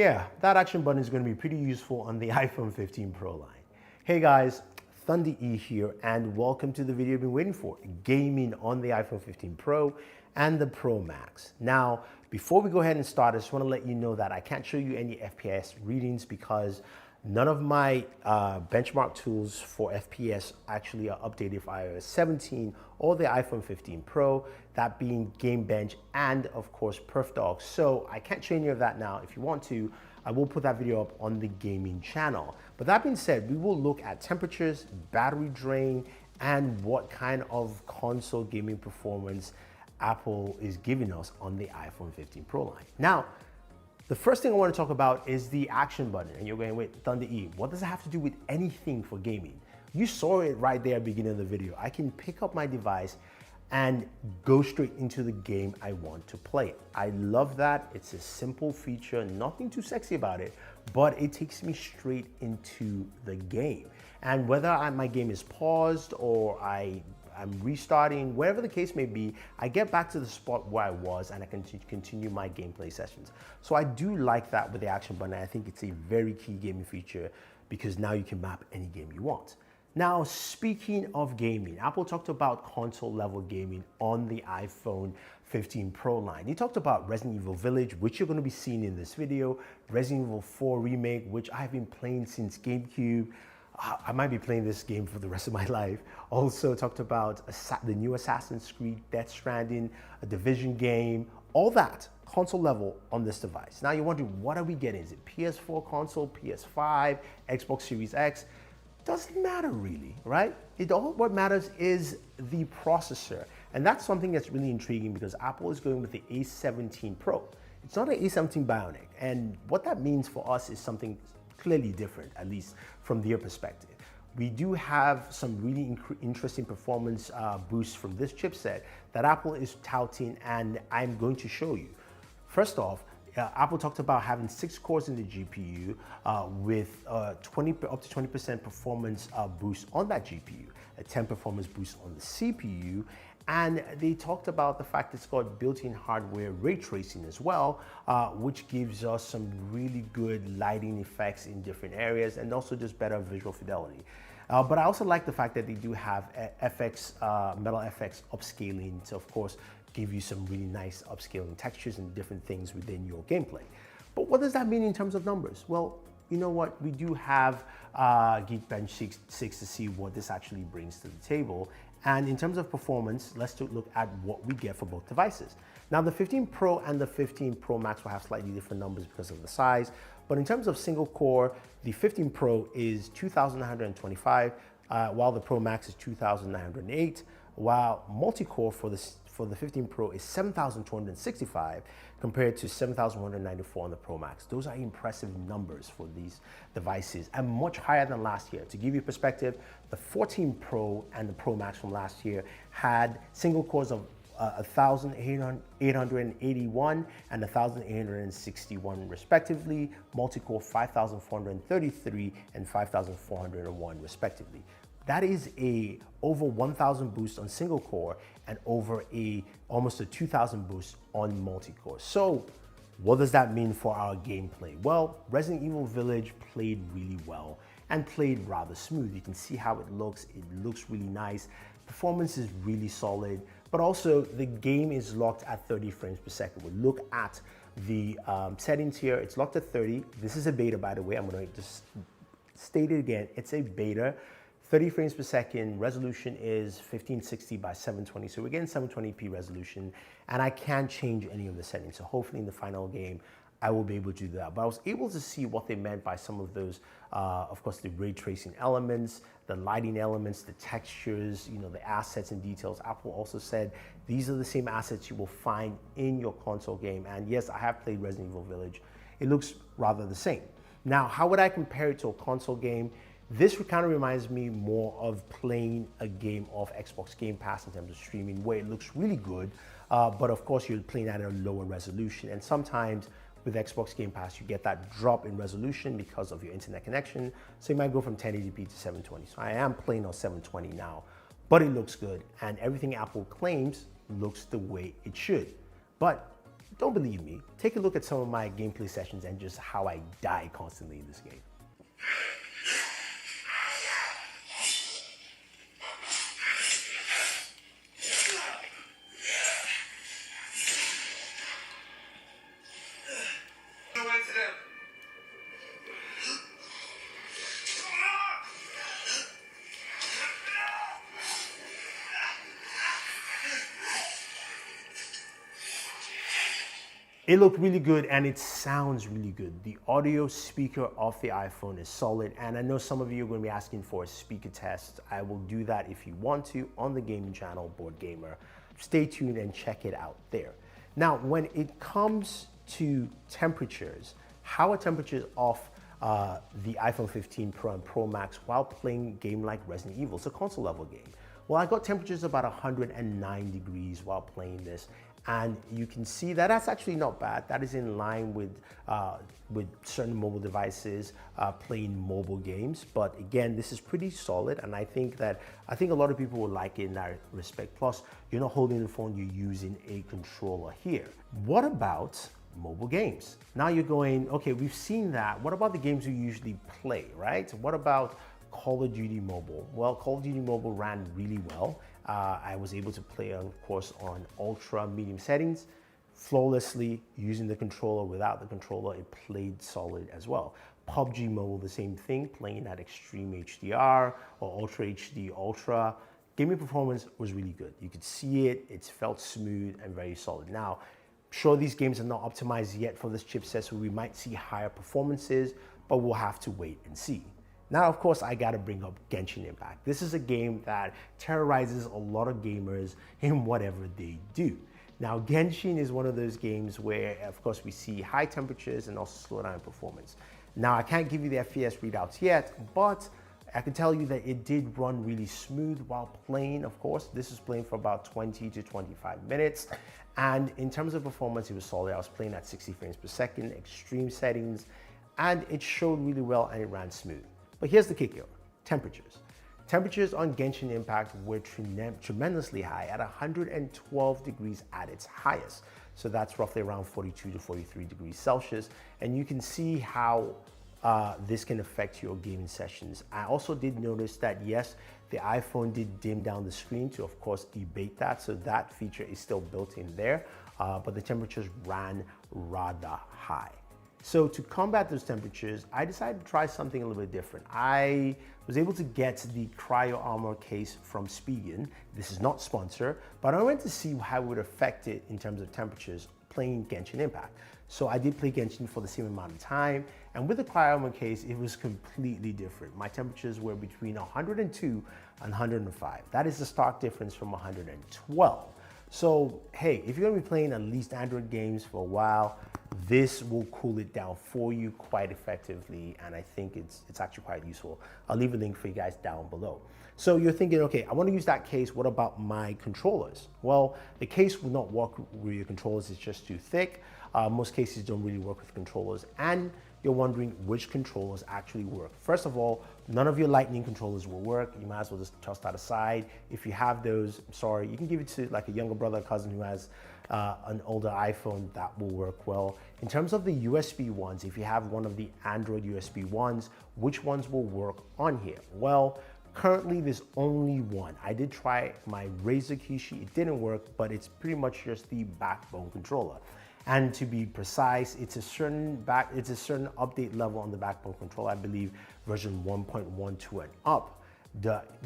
Yeah, that action button is going to be pretty useful on the iPhone 15 Pro line. Hey guys, Thunder E here, and welcome to the video you've been waiting for, gaming on the iPhone 15 Pro and the Pro Max. Now, before we go ahead and start, I just want to let you know that I can't show you any FPS readings because none of my benchmark tools for FPS actually are updated for iOS 17 or the iPhone 15 Pro, that being Game Bench and of course PerfDog. So I can't show any of that now. If you want to, I will put that video up on the gaming channel. But that being said, we will look at temperatures, battery drain, and what kind of console gaming performance Apple is giving us on the iPhone 15 Pro line. Now, the first thing I want to talk about is the action button. And you're going, wait, Thunder E, what does it have to do with anything for gaming? You saw it right there at the beginning of the video. I can pick up my device and go straight into the game I want to play. I love that. It's a simple feature, nothing too sexy about it, but it takes me straight into the game. And whether my game is paused or I'm restarting, whatever the case may be, I get back to the spot where I was and I can continue my gameplay sessions. So I do like that with the action button. I think it's a very key gaming feature because now you can map any game you want. Now, speaking of gaming, Apple talked about console level gaming on the iPhone 15 Pro line. He talked about Resident Evil Village, which you're going to be seeing in this video, Resident Evil 4 Remake, which I've been playing since GameCube. I might be playing this game for the rest of my life. Also talked about the new Assassin's Creed, Death Stranding, a Division game, all that console level on this device. Now you're wondering, what are we getting? Is it PS4 console, PS5, Xbox Series X? Doesn't matter really, right? What matters is the processor. And that's something that's really intriguing because Apple is going with the A17 Pro. It's not an A17 Bionic. And what that means for us is something clearly different, at least from their perspective. We do have some really interesting performance boosts from this chipset that Apple is touting, and I'm going to show you. First off, Apple talked about having 6 cores in the GPU with up to 20% performance boost on that GPU, a 10 performance boost on the CPU, and they talked about the fact it's got built-in hardware ray tracing as well, which gives us some really good lighting effects in different areas and also just better visual fidelity. But I also like the fact that they do have Metal FX upscaling to, of course, give you some really nice upscaling textures and different things within your gameplay. But what does that mean in terms of numbers? Well, you know what? We do have Geekbench 6 to see what this actually brings to the table. And in terms of performance, let's look at what we get for both devices. Now, the 15 Pro and the 15 Pro Max will have slightly different numbers because of the size. But in terms of single core, the 15 Pro is 2,925, while the Pro Max is 2,908, while multi-core for the 15 Pro is 7,265 compared to 7,194 on the Pro Max. Those are impressive numbers for these devices and much higher than last year. To give you perspective, the 14 Pro and the Pro Max from last year had single cores of 1,881 and 1,861 respectively, multi-core 5,433 and 5,401 respectively. That is over 1,000 boost on single core and over almost a 2,000 boost on multi-core. So what does that mean for our gameplay? Well, Resident Evil Village played really well and played rather smooth. You can see how it looks. It looks really nice. Performance is really solid, but also the game is locked at 30 frames per second. We'll look at the settings here. It's locked at 30. This is a beta, by the way. I'm going to just state it again. It's a beta. 30 frames per second, resolution is 1560 by 720. So we're getting 720p resolution, and I can't change any of the settings. So hopefully in the final game, I will be able to do that. But I was able to see what they meant by some of those, of course, the ray tracing elements, the lighting elements, the textures, the assets and details. Apple also said these are the same assets you will find in your console game. And yes, I have played Resident Evil Village. It looks rather the same. Now, how would I compare it to a console game? This kind of reminds me more of playing a game of Xbox Game Pass in terms of streaming, where it looks really good, but of course you're playing at a lower resolution. And sometimes with Xbox Game Pass, you get that drop in resolution because of your internet connection. So you might go from 1080p to 720. So I am playing on 720 now, but it looks good. And everything Apple claims looks the way it should. But don't believe me, take a look at some of my gameplay sessions and just how I die constantly in this game. It looked really good and it sounds really good. The audio speaker of the iPhone is solid, and I know some of you are going to be asking for a speaker test. I will do that if you want to on the gaming channel, Board Gamer. Stay tuned and check it out there. Now, when it comes to temperatures, how are temperatures off the iPhone 15 Pro and Pro Max while playing a game like Resident Evil? It's a console level game. Well, I got temperatures about 109 degrees while playing this, and you can see that that's actually not bad. That is in line with certain mobile devices playing mobile games. But again, this is pretty solid, and I think a lot of people will like it in that respect. Plus, you're not holding the phone; you're using a controller here. What about mobile games? Now you're going, okay, we've seen that. What about the games we usually play, right? What about Call of Duty Mobile? Well, Call of Duty Mobile ran really well. I was able to play, of course, on ultra medium settings flawlessly using the controller. Without the controller, it played solid as well. PUBG Mobile, the same thing, playing at Extreme HDR or Ultra HD Ultra. Gaming performance was really good. You could see it, it felt smooth and very solid. Now, sure, these games are not optimized yet for this chipset, so we might see higher performances, but we'll have to wait and see. Now, of course, I gotta bring up Genshin Impact. This is a game that terrorizes a lot of gamers in whatever they do. Now, Genshin is one of those games where, of course, we see high temperatures and also slowdown in performance. Now, I can't give you the FPS readouts yet, but I can tell you that it did run really smooth while playing, of course. This is playing for about 20 to 25 minutes. And in terms of performance, it was solid. I was playing at 60 frames per second, extreme settings, and it showed really well and it ran smooth. But here's the kicker, temperatures. Temperatures on Genshin Impact were tremendously high at 112 degrees at its highest. So that's roughly around 42 to 43 degrees Celsius. And you can see how this can affect your gaming sessions. I also did notice that yes, the iPhone did dim down the screen to, of course, debate that. So that feature is still built in there, but the temperatures ran rather high. So to combat those temperatures, I decided to try something a little bit different. I was able to get the Cryo Armor case from Spigen. This is not sponsored, but I went to see how it would affect it in terms of temperatures playing Genshin Impact. So I did play Genshin for the same amount of time, and with the Cryo Armor case, it was completely different. My temperatures were between 102 and 105. That is the stark difference from 112. So hey, if you're gonna be playing at least Android games for a while, this will cool it down for you quite effectively, and I think it's actually quite useful. I'll leave a link for you guys down below. So you're thinking, okay, I want to use that case, what about my controllers? Well, the case will not work with your controllers, it's just too thick. Most cases don't really work with controllers, and you're wondering which controllers actually work. First of all, none of your Lightning controllers will work. You might as well just toss that aside. If you have those, I'm sorry, you can give it to like a younger brother or cousin who has an older iPhone. That will work well. In terms of the USB ones, if you have one of the Android USB ones, which ones will work on here? Well, currently there's only one. I did try my Razer Kishi, it didn't work, but it's pretty much just the backbone controller. And to be precise, it's a certain update level on the backbone controller. I believe version 1.12 and up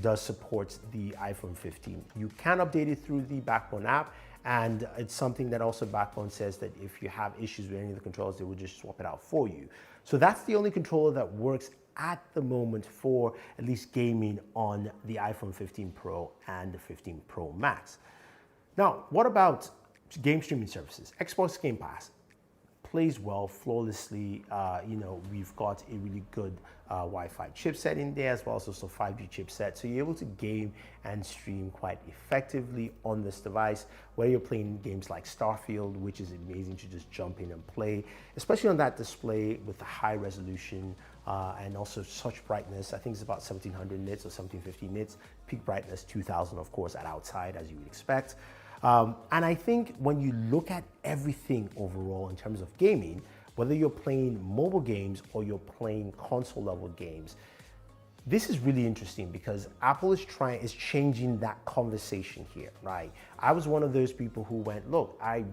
does support the iPhone 15. You can update it through the Backbone app, and it's something that also Backbone says that if you have issues with any of the controllers, they will just swap it out for you. So that's the only controller that works at the moment for at least gaming on the iPhone 15 Pro and the 15 Pro Max. Now, what about game streaming services? Xbox Game Pass plays well, flawlessly. We've got a really good Wi-Fi chipset in there, as well as also 5G chipset. So you're able to game and stream quite effectively on this device, whether you're playing games like Starfield, which is amazing to just jump in and play, especially on that display with the high resolution and also such brightness. I think it's about 1700 nits or 1750 nits, peak brightness 2000, of course, at outside, as you would expect. And I think when you look at everything overall in terms of gaming, whether you're playing mobile games or you're playing console level games, this is really interesting because Apple is changing that conversation here, right? I was one of those people who went, look, I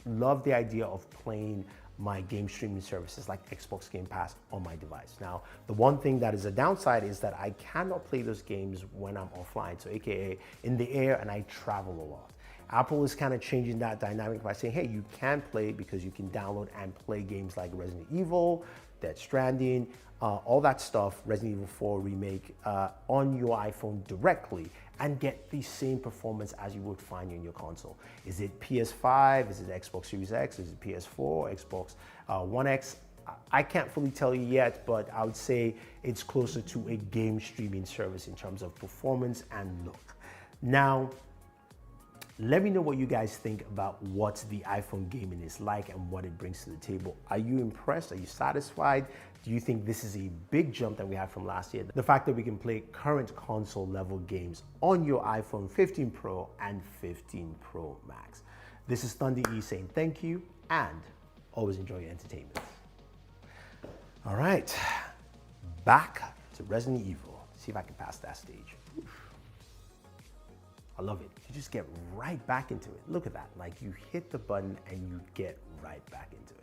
love the idea of playing my game streaming services like Xbox Game Pass on my device. Now, the one thing that is a downside is that I cannot play those games when I'm offline, so AKA in the air, and I travel a lot. Apple is kind of changing that dynamic by saying, hey, you can play because you can download and play games like Resident Evil, Dead Stranding, all that stuff, Resident Evil 4 Remake, on your iPhone directly and get the same performance as you would find in your console. Is it PS5? Is it Xbox Series X? Is it PS4? Xbox One X? I can't fully tell you yet, but I would say it's closer to a game streaming service in terms of performance and look. Now, let me know what you guys think about what the iPhone gaming is like and what it brings to the table. Are you impressed? Are you satisfied? Do you think this is a big jump that we had from last year? The fact that we can play current console level games on your iPhone 15 Pro and 15 Pro Max. This is Thunder E saying thank you and always enjoy your entertainment. All right, back to Resident Evil. See if I can pass that stage. Oof. I love it. You just get right back into it. Look at that. Like you hit the button and you get right back into it.